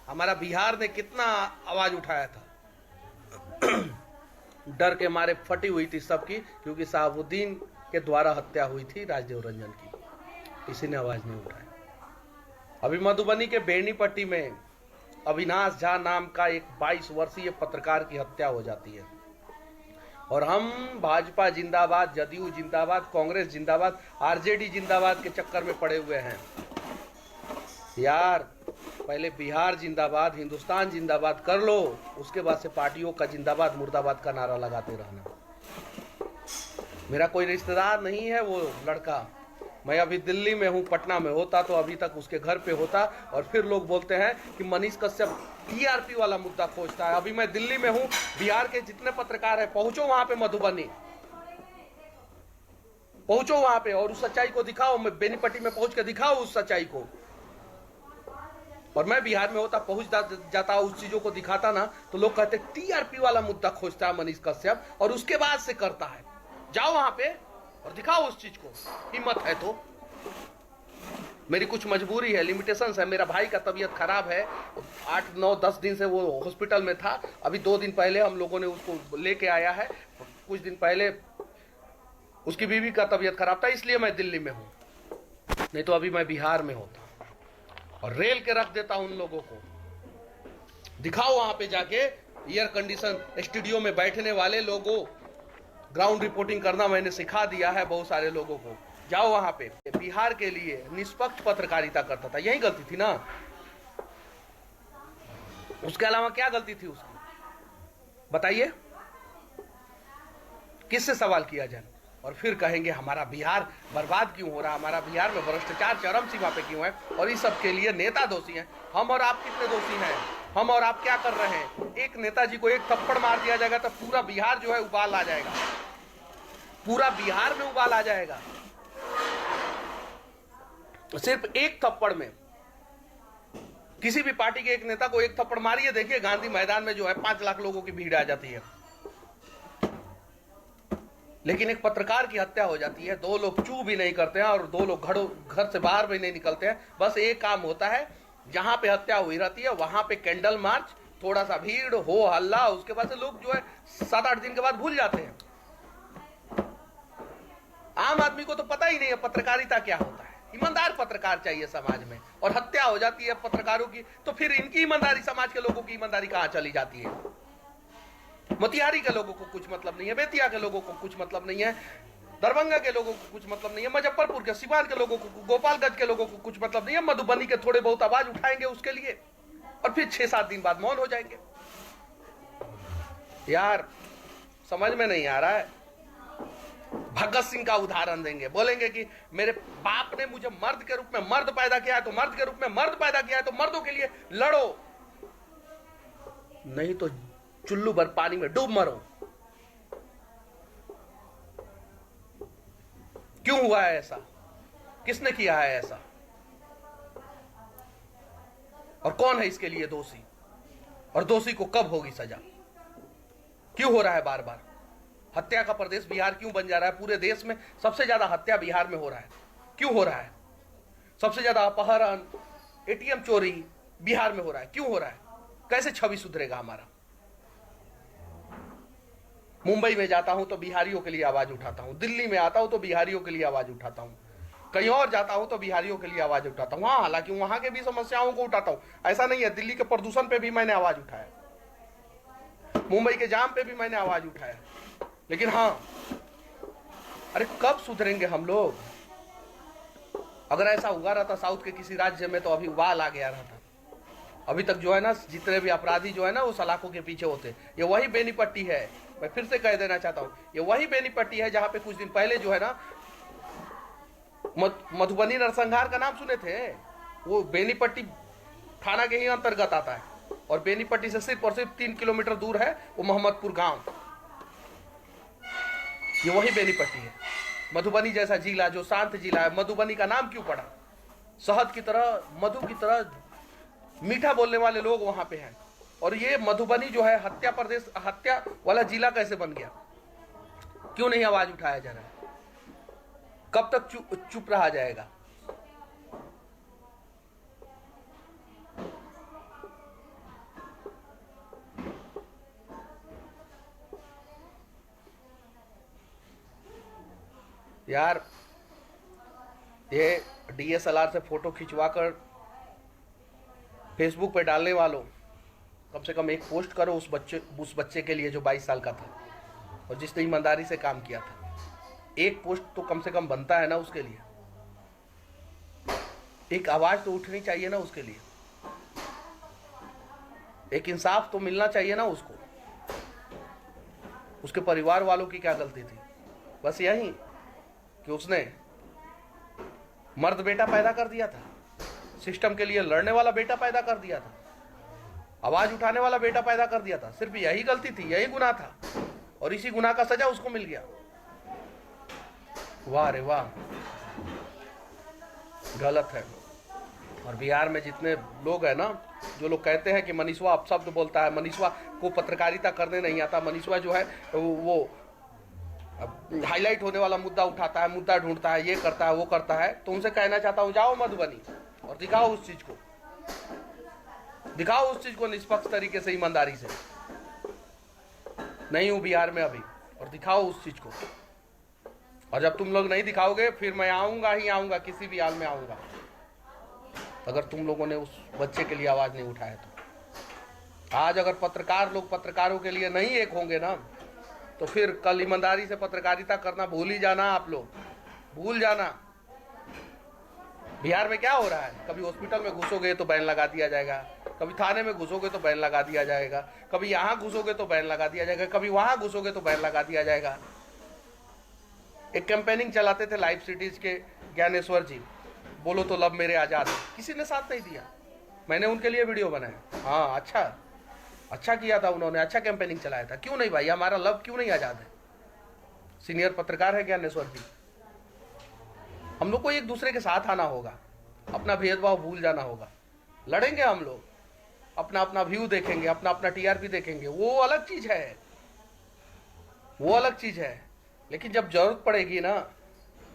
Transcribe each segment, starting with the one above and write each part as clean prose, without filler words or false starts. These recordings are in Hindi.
हमारा बिहार ने कितना आवाज उठाया था। डर के मारे फटी हुई थी सबकी, क्योंकि शहाबुद्दीन के द्वारा हत्या हुई थी राजदेव रंजन की। किसी ने आवाज नहीं उठाई। अभी मधुबनी के बेनीपट्टी में अविनाश झा नाम का एक 22 वर्षीय पत्रकार की हत्या हो जाती है, और हम भाजपा जिंदाबाद, जदयू जिंदाबाद, कांग्रेस जिंदाबाद, आरजेडी जिंदाबाद के चक्कर में पड़े हुए हैं। यार पहले बिहार जिंदाबाद, हिंदुस्तान जिंदाबाद कर लो, उसके बाद से पार्टियों का जिंदाबाद मुर्दाबाद का नारा लगाते रहना। मेरा कोई रिश्तेदार नहीं है वो लड़का, मैं अभी दिल्ली में हूँ, पटना में होता तो अभी तक उसके घर पे होता। और फिर लोग बोलते हैं कि मनीष कश्यप टीआरपी वाला मुद्दा खोजता है। अभी मैं दिल्ली में हूँ, बिहार के जितने पत्रकार हैं पहुंचो वहां पे, मधुबनी पहुंचो वहां पे और उस सच्चाई को दिखाओ। मैं बेनीपट्टी में पहुंच के दिखाओ उस सच्चाई को। और मैं बिहार में होता, पहुंच जाता, उस चीजों को दिखाता ना, तो लोग कहते टीआरपी वाला मुद्दा खोजता है मनीष कश्यप और उसके बाद से करता है। जाओ वहां पे और दिखाओ उस चीज को, हिम्मत है तो। मेरी कुछ मजबूरी है, लिमिटेशंस है। मेरा भाई का तबीयत खराब है, 8, 9, 10 दिन से वो हॉस्पिटल में था। अभी 2 दिन पहले हम लोगों ने उसको लेके आया है। कुछ दिन पहले उसकी बीवी का तबीयत खराब था, इसलिए मैं दिल्ली में हूं, नहीं तो अभी मैं बिहार में होता और रेल के रख देता उन लोगों को। दिखाओ वहां पे जाके, एयर कंडीशन स्टूडियो में बैठने वाले लोगों, ग्राउंड रिपोर्टिंग करना मैंने सिखा दिया है बहुत सारे लोगों को। जाओ वहां पे। बिहार के लिए निष्पक्ष पत्रकारिता करता था, यही गलती थी ना, उसके अलावा क्या गलती थी उसकी, बताइए, किससे सवाल किया जाए। और फिर कहेंगे हमारा बिहार बर्बाद क्यों हो रहा, हमारा बिहार में भ्रष्टाचार चरम सीमा पे क्यों है, और इस सब के लिए नेता दोषी हैं। हम और आप कितने दोषी हैं? हम और आप क्या कर रहे हैं? एक नेताजी को एक थप्पड़ मार दिया जाएगा तो पूरा बिहार जो है उबाल आ जाएगा, पूरा बिहार में उबाल आ जाएगा। सिर्फ एक थप्पड़ में किसी भी पार्टी के एक नेता को एक थप्पड़ मारिए, देखिए गांधी मैदान में जो है 5 लाख लोगों की भीड़ आ जाती है। लेकिन एक पत्रकार की हत्या हो जाती है, 2 लोग चू भी नहीं करते हैं और 2 लोग घर से बाहर भी नहीं निकलते हैं। बस एक काम होता है, जहां पे हत्या हुई रहती है वहां पे कैंडल मार्च, थोड़ा सा भीड़, हो हल्ला, उसके बाद से लोग जो है 7-8 दिन के बाद भूल जाते हैं। आम आदमी को तो पता ही नहीं है पत्रकारिता क्या होता है। ईमानदार पत्रकार चाहिए समाज में, और हत्या हो जाती है पत्रकारों की, तो फिर इनकी ईमानदारी, समाज के लोगों की ईमानदारी कहां चली जाती है? मोतिहारी के लोगों को कुछ मतलब नहीं है, बेतिया के लोगों को कुछ मतलब नहीं है, दरभंगा के लोगों को कुछ मतलब नहीं है, मुजफ्फरपुर के, सिवान के लोगों को, गोपालगंज के लोगों को कुछ मतलब नहीं है। मधुबनी के थोड़े बहुत आवाज उठाएंगे उसके लिए, और फिर 6-7 दिन बाद मौन हो जाएंगे। यार समझ में नहीं आ रहा है। भगत सिंह का उदाहरण देंगे, बोलेंगे कि मेरे बाप ने मुझे मर्द के रूप में मर्द पैदा किया है, तो मर्द के रूप में मर्द पैदा किया है, तो मर्दों के लिए लड़ो, नहीं तो चुल्लू भर पानी में डूब मरो। क्यों हुआ है ऐसा? किसने किया है ऐसा? और कौन है इसके लिए दोषी? और दोषी को कब होगी सजा? क्यों हो रहा है बार बार? हत्या का प्रदेश बिहार क्यों बन जा रहा है? पूरे देश में सबसे ज्यादा हत्या बिहार में हो रहा है, क्यों हो रहा है? सबसे ज्यादा अपहरण, एटीएम चोरी बिहार में हो रहा है, क्यों हो रहा है? कैसे छवि सुधरेगा हमारा? मुंबई में जाता हूं तो बिहारियों के लिए आवाज उठाता हूं, दिल्ली में आता हूं तो बिहारियों के लिए आवाज उठाता हूं, कहीं और जाता हूं तो बिहारियों के लिए आवाज उठाता हूं। हाँ, हालांकि वहां के भी समस्याओं को उठाता हूं, ऐसा नहीं है। दिल्ली के प्रदूषण पे भी मैंने आवाज उठाया, मुंबई के जाम पे भी मैंने आवाज उठाया। लेकिन हाँ, अरे कब सुधरेंगे हम लोग? अगर ऐसा हुआ रहता साउथ के किसी राज्य में तो अभी उबाल आ गया रहता। अभी तक जो है ना, जितने भी अपराधी जो है ना वो सलाखों के पीछे होते। ये वही बेनीपट्टी है, मैं फिर से कह देना चाहता हूं, ये वही बेनीपट्टी है जहां पे कुछ दिन पहले जो है ना मधुबनी नरसंहार का नाम सुने थे? वो बेनीपट्टी थाना के ही अंतर्गत आता है, और बेनीपट्टी से सिर्फ और सिर्फ 3 किलोमीटर दूर है वो मोहम्मदपुर गांव। ये वही बेनीपट्टी है। मधुबनी जैसा जिला, जो शांत जिला है, मधुबनी का नाम क्यों पड़ा? शहद की तरह, मधु की तरह मीठा बोलने वाले लोग वहां पे हैं। और ये मधुबनी जो है हत्या प्रदेश, हत्या वाला जिला कैसे बन गया? क्यों नहीं आवाज उठाया जा रहा है? कब तक चुप रहा जाएगा? यार ये DSLR से फोटो खिंचवाकर फेसबुक पे डालने वालों, कम से कम एक पोस्ट करो उस बच्चे के लिए जो 22 साल का था और जिसने ईमानदारी से काम किया था। एक पोस्ट तो कम से कम बनता है ना उसके लिए, एक आवाज तो उठनी चाहिए ना उसके लिए, एक इंसाफ तो मिलना चाहिए ना उसको। उसके परिवार वालों की क्या गलती थी? बस यही कि उसने मर्द बेटा पैदा कर दिया था, सिस्टम के लिए लड़ने वाला बेटा पैदा कर दिया था, आवाज उठाने वाला बेटा पैदा कर दिया था। सिर्फ यही गलती थी, यही गुनाह था और इसी गुनाह का सजा उसको मिल गया। वाह रे वाह, गलत है। और बिहार में जितने लोग हैं ना, जो लोग कहते हैं कि मनीषवा अपशब्द बोलता है, मनीषवा को पत्रकारिता करने नहीं आता, मनीषवा जो है वो हाईलाइट होने वाला मुद्दा उठाता है, मुद्दा ढूंढता है, ये करता है, वो करता है, तो उनसे कहना चाहता हूं जाओ मधुबनी और दिखाओ उस चीज को, दिखाओ उस चीज को निष्पक्ष तरीके से, ईमानदारी से। नहीं हूं बिहार में अभी, और दिखाओ उस चीज को। और जब तुम लोग नहीं दिखाओगे फिर मैं आऊंगा ही आऊंगा, किसी भी हाल में आऊंगा, अगर तुम लोगों ने उस बच्चे के लिए आवाज नहीं उठाया तो। आज अगर पत्रकार लोग पत्रकारों के लिए नहीं एक होंगे ना, तो फिर कल ईमानदारी से पत्रकारिता करना भूल ही जाना, आप लोग भूल जाना। बिहार में क्या हो रहा है, कभी हॉस्पिटल में घुसोगे तो बैन लगा दिया जाएगा, कभी थाने में घुसोगे तो बैन लगा दिया जाएगा, कभी यहाँ घुसोगे तो बैन लगा दिया जाएगा, कभी वहां घुसोगे तो बैन लगा दिया जाएगा। एक कैंपेनिंग चलाते थे लाइव सिटीज के ज्ञानेश्वर जी, बोलो तो लब मेरे आजाद, किसी ने साथ नहीं दिया, मैंने उनके लिए वीडियो बनाया। हाँ अच्छा किया था उन्होंने, अच्छा कैंपेनिंग चलाया था। क्यों नहीं भाई, हमारा लब क्यों नहीं आजाद है? सीनियर पत्रकार है ज्ञानेश्वर जी। हम लोग को एक दूसरे के साथ आना होगा, अपना भेदभाव भूल जाना होगा, लड़ेंगे हम लोग, अपना अपना व्यू देखेंगे, अपना अपना TRP देखेंगे, वो अलग चीज है, वो अलग चीज है। लेकिन जब जरूरत पड़ेगी ना,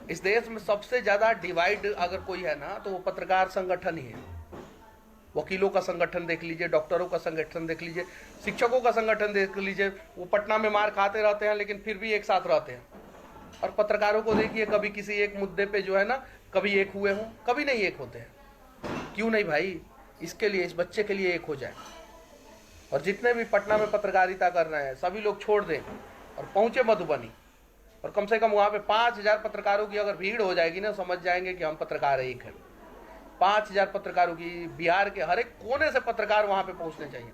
इस देश में सबसे ज्यादा डिवाइड अगर कोई है ना, तो वो पत्रकार संगठन ही है। वकीलों का संगठन देख लीजिए, डॉक्टरों का संगठन देख लीजिए, शिक्षकों का संगठन देख लीजिए, वो पटना में मार खाते रहते हैं लेकिन फिर भी एक साथ रहते हैं। और पत्रकारों को देखिए, कभी किसी एक मुद्दे पे जो है ना, कभी एक हुए हों, कभी नहीं एक होते हैं। क्यों नहीं भाई, इसके लिए, इस बच्चे के लिए एक हो जाए। और जितने भी पटना में पत्रकारिता कर रहे हैं सभी लोग छोड़ दें और पहुंचे मधुबनी, और कम से कम वहां पे 5000 पत्रकारों की अगर भीड़ हो जाएगी ना, समझ जाएंगे कि हम पत्रकार एक हैं। 5000 पत्रकारों की, बिहार के हर एक कोने से पत्रकार वहां पे पहुंचने चाहिए।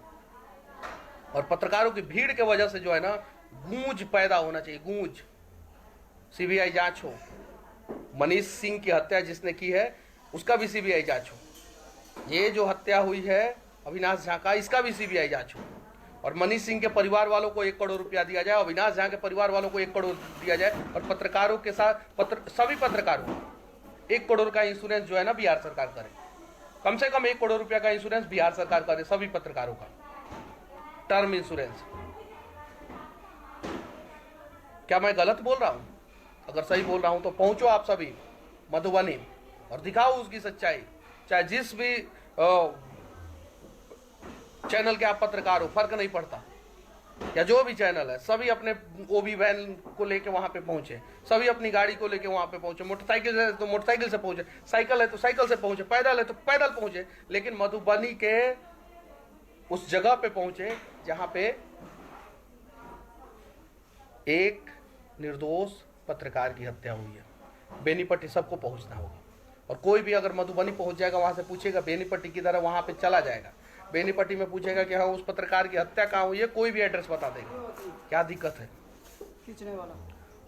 और पत्रकारों की भीड़ के वजह से जो है ना, गूंज पैदा होना चाहिए, गूंज। CBI जांच हो, मनीष सिंह की हत्या जिसने की है उसका भी CBI जांच हो, ये जो हत्या हुई है अविनाश झा का, इसका भी CBI जांच हो। और मनीष सिंह के परिवार वालों को 1 करोड़ रुपया दिया जाए, अविनाश झा के परिवार वालों को 1 करोड़ दिया जाए, और पत्रकारों के साथ सभी पत्रकारों 1 करोड़ का इंश्योरेंस जो है ना बिहार सरकार करे, कम से कम 1 करोड़ रुपया का इंश्योरेंस बिहार सरकार करे सभी पत्रकारों का, टर्म इंश्योरेंस। क्या मैं गलत बोल रहा हूं? अगर सही बोल रहा हूं तो पहुंचो आप सभी मधुबनी और दिखाओ उसकी सच्चाई। चाहे जिस भी चैनल के आप पत्रकार हो, फर्क नहीं पड़ता, या जो भी चैनल है, सभी अपने OB वैन को लेके वहां पे पहुंचे, सभी अपनी गाड़ी को लेके वहां पे पहुंचे, मोटरसाइकिल है तो मोटरसाइकिल से पहुंचे, साइकिल है तो साइकिल से पहुंचे, पैदल है तो पैदल पहुंचे, लेकिन मधुबनी के उस जगह पे पहुंचे जहां पे एक निर्दोष पत्रकार की हत्या हुई है। बेनीपट्टी सबको पहुंचना होगा, और कोई भी अगर मधुबनी पहुंच जाएगा, वहां से पूछेगा बेनीपट्टी की तरह, वहां पे चला जाएगा, बेनीपट्टी में पूछेगा कि हाँ उस पत्रकार की हत्या कहाँ हुई है, कोई भी एड्रेस बता देगा। क्या दिक्कत है खींचने वाला?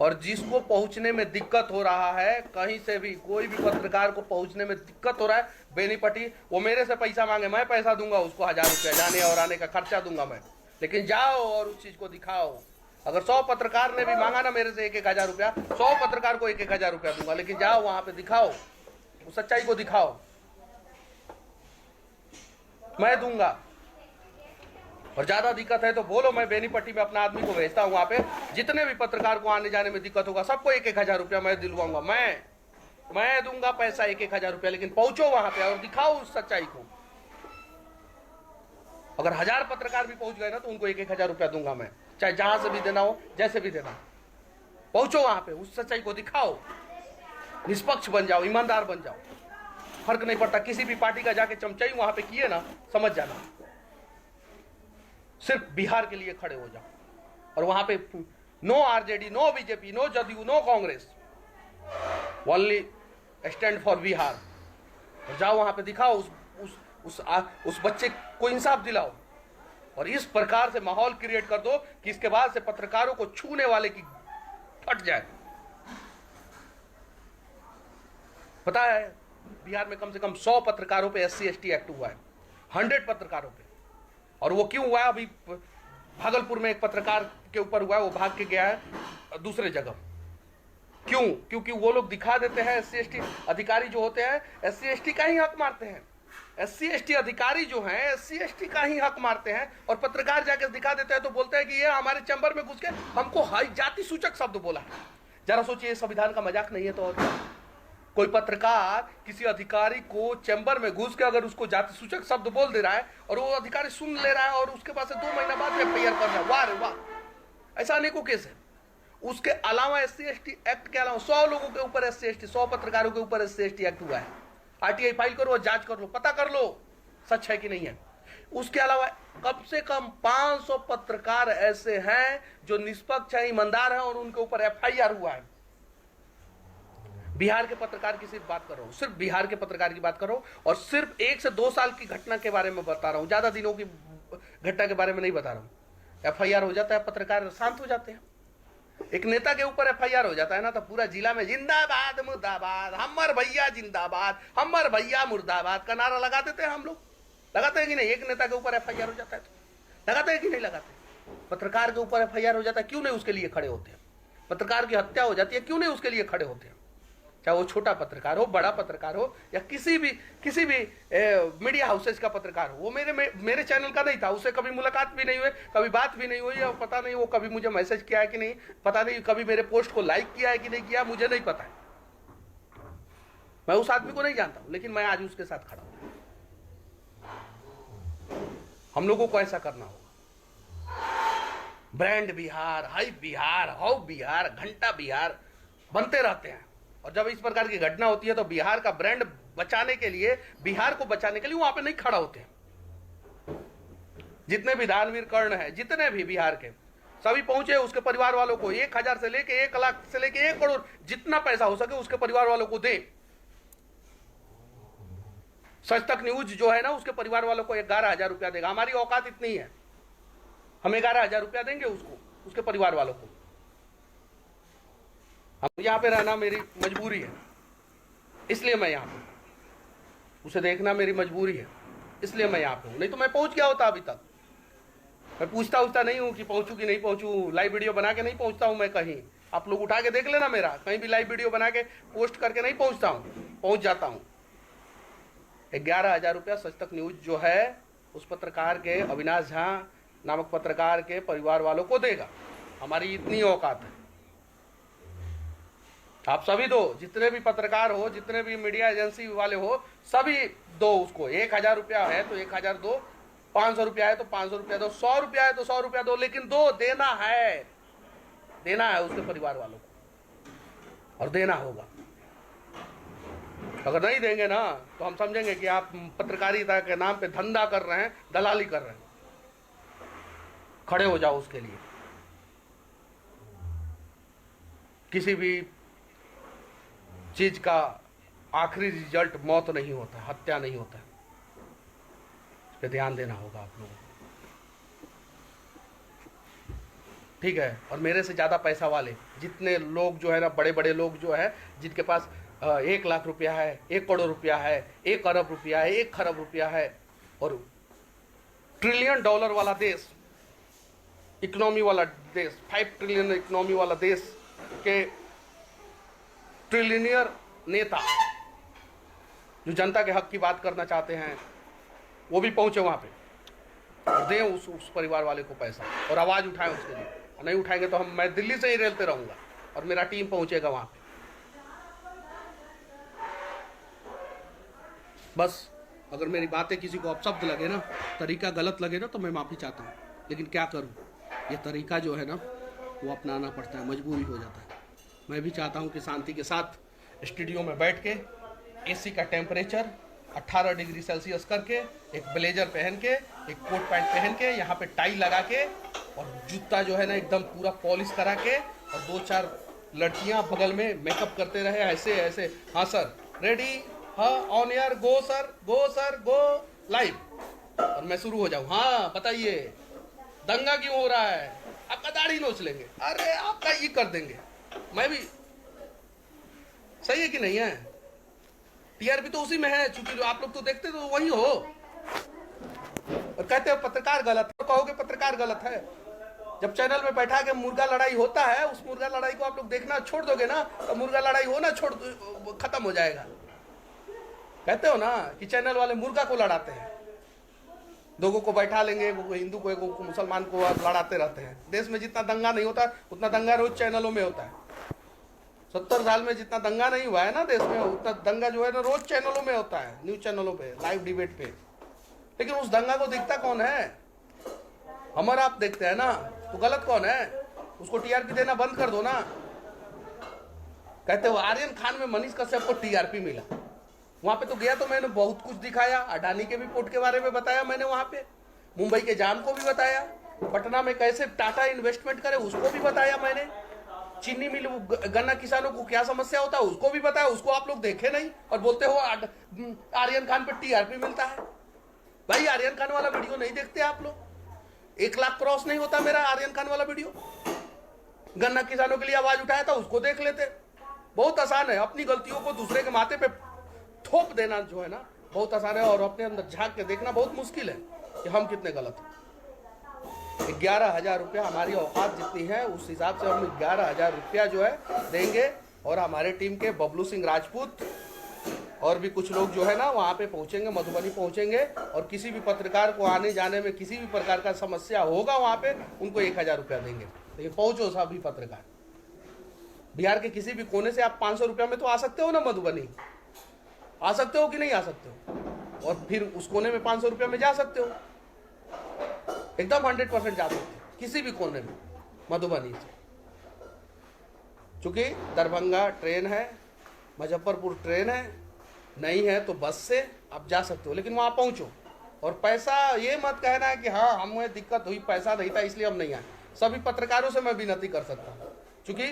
और जिसको पहुंचने में दिक्कत हो रहा है, कहीं से भी कोई भी पत्रकार को पहुंचने में दिक्कत हो रहा है, बेनीपट्टी, वो मेरे से पैसा मांगे, मैं पैसा दूंगा उसको, 1000 रुपया जाने और आने का खर्चा दूंगा मैं, लेकिन जाओ और उस चीज को दिखाओ। अगर 100 पत्रकार ने भी मांगा ना मेरे से 1-1 हजार रुपया, 100 पत्रकार को 1-1 हजार रुपया दूंगा, लेकिन जाओ वहां पे दिखाओ, उस सच्चाई को दिखाओ, मैं दूंगा। और ज्यादा दिक्कत है तो बोलो, मैं बेनीपट्टी में अपना आदमी को भेजता हूँ, वहां पे जितने भी पत्रकार को आने जाने में दिक्कत होगा सबको 1-1 हजार रुपया मैं दिलवाऊंगा, मैं दूंगा पैसा 1-1 हजार रुपया, लेकिन पहुंचो वहां पे और दिखाओ उस सच्चाई को। अगर 1000 पत्रकार भी पहुंच गए ना, तो उनको 1-1 हजार रुपया दूंगा मैं, चाहे जहां से भी देना हो, जैसे भी देना। पहुंचो वहां पे, उस सच्चाई को दिखाओ, निष्पक्ष बन जाओ, ईमानदार बन जाओ, फर्क नहीं पड़ता। किसी भी पार्टी का जाके चमचाई वहां पे किए ना, समझ जाना, सिर्फ बिहार के लिए खड़े हो जाओ। और वहां पे no RJD, no BJP, no JDU, no Congress, only stand for Bihar. और जाओ वहां पे दिखाओ, उस बच्चे को इंसाफ दिलाओ और इस प्रकार से माहौल क्रिएट कर दो कि इसके बाद से पत्रकारों को छूने वाले की फट जाए। पता है बिहार में कम से कम 100 पत्रकारों पे SC ST एक्ट हुआ है, 100 पत्रकारों पे। और वो क्यों हुआ है? अभी भागलपुर में एक पत्रकार के ऊपर हुआ है, वो भाग के गया है दूसरे जगह। क्यों? क्योंकि वो लोग दिखा देते हैं, SC ST अधिकारी जो होते हैं SC ST का ही हक मारते हैं। SC ST अधिकारी जो हैं SC ST का ही हक मारते हैं। और पत्रकार जाके दिखा देते हैं तो बोलते हैं कि ये हमारे चैम्बर में घुस के हमको जाति सूचक शब्द बोला। जरा सोचिए, संविधान का मजाक नहीं है तो और क्या? कोई पत्रकार किसी अधिकारी को चैम्बर में घुस के अगर उसको जाति सूचक शब्द बोल दे रहा है और वो अधिकारी सुन ले रहा है और उसके पास 2 महीना बाद में FIR कर रहा है, वाह रे वाह, ऐसा अनेकों केस है। उसके अलावा SC ST एक्ट के अलावा 100 लोगों के ऊपर SC ST, 100 पत्रकारों के ऊपर SC ST एक्ट हुआ है। RTI फाइल करो और जांच कर लो, पता कर लो सच है कि नहीं है। उसके अलावा कम से कम 500 पत्रकार ऐसे हैं जो निष्पक्ष है, ईमानदार है और उनके ऊपर FIR हुआ है। बिहार के पत्रकार की सिर्फ बात कर रहा हूं, सिर्फ बिहार के पत्रकार की बात कर रहा हूं और सिर्फ 1 से 2 साल की घटना के बारे में बता रहा हूं, ज्यादा दिनों की घटना के बारे में नहीं बता रहा हूं। FIR हो जाता है, पत्रकार शांत हो जाते हैं। एक नेता के ऊपर FIR हो जाता है ना तो पूरा जिला में जिंदाबाद मुर्दाबाद, हमर भैया जिंदाबाद, हमर भैया मुर्दाबाद का नारा लगा देते हैं हम लोग। लगाते हैं कि नहीं? एक नेता के ऊपर FIR हो जाता है तो लगाते हैं कि नहीं लगाते? पत्रकार के ऊपर FIR हो जाता है, क्यों नहीं उसके लिए खड़े होते हैं? पत्रकार की हत्या हो जाती है, क्यों नहीं उसके लिए खड़े होते हैं? चाहे वो छोटा पत्रकार हो, बड़ा पत्रकार हो या किसी भी मीडिया हाउसेज का पत्रकार हो। वो मेरे चैनल का नहीं था, उससे कभी मुलाकात भी नहीं हुई, कभी बात भी नहीं हुई, और पता नहीं वो कभी मुझे मैसेज किया है कि नहीं, पता नहीं कभी मेरे पोस्ट को लाइक किया है कि नहीं किया, मुझे नहीं पता है। मैं उस आदमी को नहीं जानता हूं, लेकिन मैं आज उसके साथ खड़ा हूं। हम लोगों को ऐसा करना होगा। Brand Bihar, high Bihar, how Bihar, घंटा बिहार बनते रहते हैं। और जब इस प्रकार की घटना होती है तो बिहार का ब्रांड बचाने के लिए, बिहार को बचाने के लिए वहां पे नहीं खड़ा होते हैं। जितने भी दानवीर कर्ण है, जितने भी बिहार के, सभी पहुंचे उसके परिवार वालों को 1000 से लेके 1 लाख से लेके 1 करोड़, जितना पैसा हो सके उसके परिवार वालों को दे। सच तक न्यूज जो है ना, उसके परिवार वालों को 11,000 रुपया देगा। हमारी औकात इतनी है, हम 11,000 रुपया देंगे उसको, उसके परिवार वालों को। हम यहाँ पे रहना मेरी मजबूरी है, इसलिए मैं यहाँ पे, उसे देखना मेरी मजबूरी है, इसलिए मैं यहाँ पे हूँ। नहीं तो मैं पहुंच गया होता अभी तक। मैं पूछता नहीं हूँ कि पहुंचू कि नहीं पहुंचू, लाइव वीडियो बना के नहीं पहुंचता हूँ मैं कहीं। आप लोग उठा के देख लेना, मेरा कहीं भी लाइव वीडियो बना के पोस्ट करके नहीं पहुंचता हूँ, पहुंच जाता हूँ। 11,000 रुपया सच तक न्यूज जो है उस पत्रकार के, अविनाश झा नामक पत्रकार के परिवार वालों को देगा। हमारी इतनी औकात है। आप सभी दो, जितने भी पत्रकार हो, जितने भी मीडिया एजेंसी वाले हो, सभी दो उसको। 1,000 रुपया है तो 1,000 दो, 500 रुपया है तो 500 रुपया दो, 100 रुपया है तो 100 रुपया दो, लेकिन दो, देना है, देना है उसके परिवार वालों को, और देना होगा। अगर नहीं देंगे ना तो हम समझेंगे कि आप पत्रकारिता के नाम पे धंधा कर रहे हैं, दलाली कर रहे हैं। खड़े हो जाओ उसके लिए। किसी भी चीज का आखिरी रिजल्ट मौत नहीं होता, हत्या नहीं होता। इस पे ध्यान देना होगा आप लोगों को, ठीक है? और मेरे से ज्यादा पैसा वाले जितने लोग जो है ना, बड़े बड़े लोग जो है, जिनके पास 1 लाख रुपया है, 1 करोड़ रुपया है, 1 अरब रुपया है, 1 खरब रुपया है, और $1 ट्रिलियन वाला देश, इकोनॉमी वाला देश, 5 ट्रिलियन इकोनॉमी वाला देश के ट्रिलियनियर नेता जो जनता के हक की बात करना चाहते हैं, वो भी पहुंचे वहां पे और दें उस परिवार वाले को पैसा और आवाज उठाएं उसके लिए। और नहीं उठाएंगे तो मैं दिल्ली से ही रेलते रहूंगा और मेरा टीम पहुंचेगा वहां पे। बस अगर मेरी बातें किसी को अपशब्द लगे ना, तरीका गलत लगे ना, तो मैं माफी चाहता हूँ, लेकिन क्या करूँ, ये तरीका जो है ना वो अपनाना पड़ता है, मजबूरी हो जाता है। मैं भी चाहता हूं कि शांति के साथ स्टूडियो में बैठ के एसी का टेम्परेचर 18 डिग्री सेल्सियस करके, एक ब्लेजर पहन के, एक कोट पैंट पहन के, यहाँ पे टाई लगा के, और जूता जो है ना एकदम पूरा पॉलिश करा के, और 2-4 लड़कियां बगल में मेकअप करते रहे ऐसे ऐसे। हाँ सर, रेडी, हाँ on air, go sir, go sir, go live, और मैं शुरू हो जाऊं। हाँ बताइए, दंगा क्यों हो रहा है? आपका दाढ़ी नोच लेंगे, अरे आपका ये कर देंगे, मैं भी। सही है कि नहीं है? टीआरपी तो उसी में है, चूंकि आप लोग तो देखते तो वही हो, और कहते हो पत्रकार गलत है। तो कहोगे पत्रकार गलत है, जब चैनल में बैठा के मुर्गा लड़ाई होता है, उस मुर्गा लड़ाई को आप लोग देखना छोड़ दोगे ना, तो मुर्गा लड़ाई होना खत्म हो जाएगा। कहते हो ना कि चैनल वाले मुर्गा को लड़ाते हैं, लोगों को बैठा लेंगे, वो हिंदू को मुसलमान को लड़ाते रहते हैं। देश में जितना दंगा नहीं होता उतना दंगा रोज चैनलों में होता है। 70 साल में जितना दंगा नहीं हुआ है ना देश में, उतना दंगा जो है ना रोज चैनलों में होता है, न्यूज चैनलों पे, लाइव डिबेट पे। लेकिन उस दंगा को देखता कौन है? हमारा आप देखते हैं ना, तो गलत कौन है? उसको टीआरपी देना बंद कर दो ना। कहते हो आर्यन खान में मनीष कश्यप को टीआरपी मिला। वहां पे तो गया तो मैंने बहुत कुछ दिखाया, अडानी के भी पोर्ट के बारे में बताया मैंने, वहां पे मुंबई के जाम को भी बताया, पटना में कैसे टाटा इन्वेस्टमेंट करे उसको भी बताया मैंने, चीनी मिल गन्ना किसानों को क्या समस्या होता है उसको भी बताया। उसको आप लोग देखे नहीं और बोलते हो आर्यन खान पे टीआरपी मिलता है। भाई आर्यन खान वाला वीडियो नहीं देखते आप लोग? 1 लाख क्रॉस नहीं होता मेरा आर्यन खान वाला वीडियो। गन्ना किसानों के लिए आवाज उठाया था, उसको देख लेते। बहुत आसान है, अपनी गलतियों को दूसरे के माथे पे थोप देना जो है ना बहुत आसान है, और अपने अंदर झांक के देखना बहुत मुश्किल है कि हम कितने गलत हैं। 11,000 रुपया हमारी औकात जितनी है उस हिसाब से हम 11,000 रुपया जो है देंगे, और हमारे टीम के बबलू सिंह राजपूत और भी कुछ लोग जो है ना वहाँ पे पहुँचेंगे, मधुबनी पहुँचेंगे, और किसी भी पत्रकार को आने जाने में किसी भी प्रकार का समस्या होगा वहाँ पे उनको 1,000 रुपया देंगे। लेकिन पहुँचो सभी पत्रकार, बिहार के किसी भी कोने से आप 500 रुपया में तो आ सकते हो ना मधुबनी, आ सकते हो कि नहीं आ सकते हो? और फिर उस कोने में 500 रुपया में जा सकते हो, एकदम 100% जा सकते हो किसी भी कोने में मधुबनी से। चूंकि दरभंगा ट्रेन है, मुजफ्फरपुर ट्रेन है, नहीं है तो बस से आप जा सकते हो, लेकिन वहाँ पहुँचो। और पैसा ये मत कहना है कि हाँ हमें दिक्कत हुई, पैसा नहीं था इसलिए हम नहीं आए। सभी पत्रकारों से मैं विनती कर सकता हूँ, क्योंकि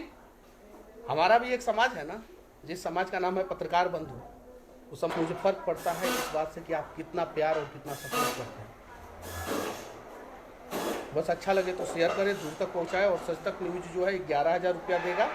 हमारा भी एक समाज है ना, जिस समाज का नाम है पत्रकार बंधु। उस समय मुझे फर्क पड़ता है इस बात से कि आप कितना प्यार और कितना सपोर्ट करते हैं। बस अच्छा लगे तो शेयर करें, दूर तक पहुंचाएं, और सच तक न्यूज जो है 11,000 रुपया देगा।